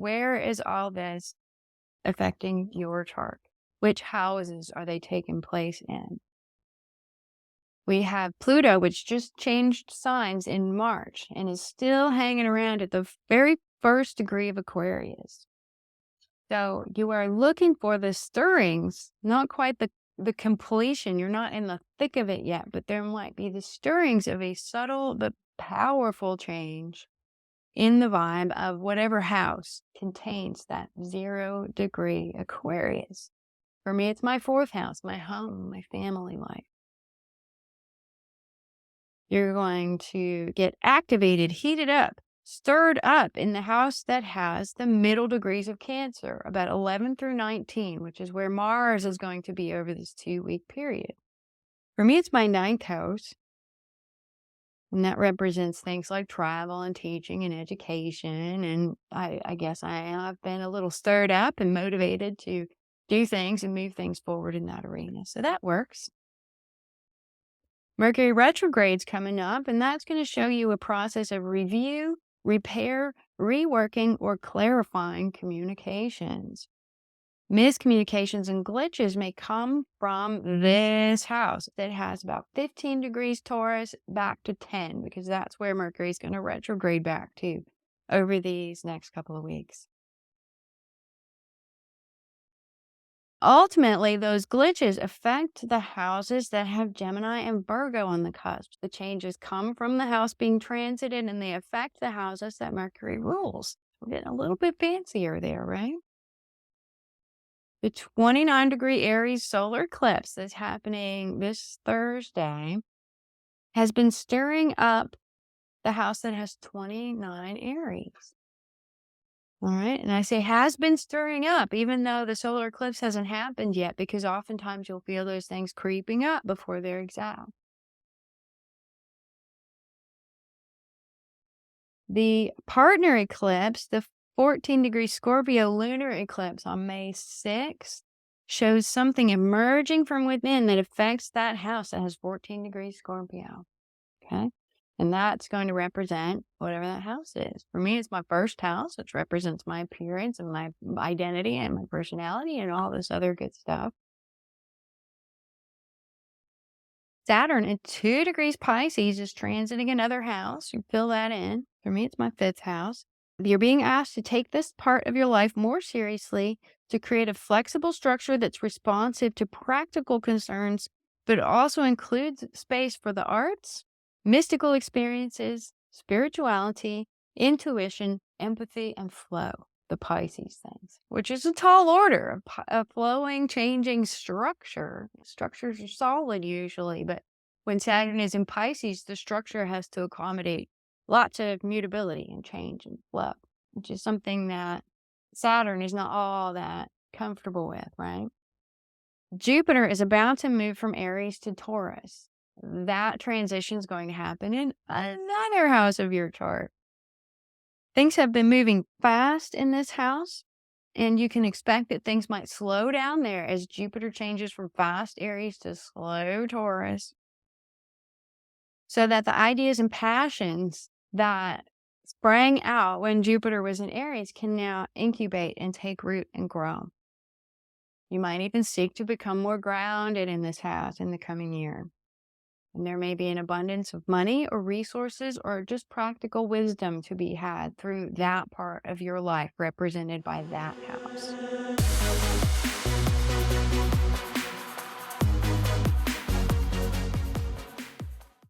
where is all this affecting your chart? Which houses are they taking place in? We have Pluto, which just changed signs in March and is still hanging around at the very first degree of Aquarius. So you are looking for the stirrings, not quite the completion. You're not in the thick of it yet, but there might be the stirrings of a subtle but powerful change in the vibe of whatever house contains that 0-degree Aquarius. For me, it's my 4th house, my home, my family life. You're going to get activated, heated up, stirred up in the house that has the middle degrees of Cancer, about 11 through 19, which is where Mars is going to be over this 2-week period. For me, it's my 9th house, and that represents things like travel and teaching and education. And I guess I have been a little stirred up and motivated to do things and move things forward in that arena. So that works. Mercury Retrograde's coming up, and that's going to show you a process of review, repair, reworking, or clarifying communications. Miscommunications and glitches may come from this house that has about 15 degrees Taurus back to 10, because that's where Mercury is going to retrograde back to over these next couple of weeks. Ultimately, those glitches affect the houses that have Gemini and Virgo on the cusp. The changes come from the house being transited, and they affect the houses that Mercury rules. We're getting a little bit fancier there, right? The 29-degree Aries solar eclipse that's happening this Thursday has been stirring up the house that has 29 Aries. All right. And I say has been stirring up, even though the solar eclipse hasn't happened yet, because oftentimes you'll feel those things creeping up before they're exact. The partner eclipse, the 14-degree Scorpio lunar eclipse on May 6th, shows something emerging from within that affects that house that has 14 degrees Scorpio. Okay. And that's going to represent whatever that house is. For me, it's my first house, which represents my appearance and my identity and my personality and all this other good stuff. Saturn at 2 degrees Pisces is transiting another house. You fill that in. For me, it's my 5th house. You're being asked to take this part of your life more seriously, to create a flexible structure that's responsive to practical concerns, but also includes space for the arts, mystical experiences, spirituality, intuition, empathy, and flow. The Pisces things, which is a tall order, a flowing, changing structure. Structures are solid usually, but when Saturn is in Pisces, the structure has to accommodate lots of mutability and change and flow, which is something that Saturn is not all that comfortable with, right? Jupiter is about to move from Aries to Taurus. That transition is going to happen in another house of your chart. Things have been moving fast in this house, and you can expect that things might slow down there as Jupiter changes from fast Aries to slow Taurus. So that the ideas and passions that sprang out when Jupiter was in Aries can now incubate and take root and grow. You might even seek to become more grounded in this house in the coming year. And there may be an abundance of money or resources or just practical wisdom to be had through that part of your life represented by that house.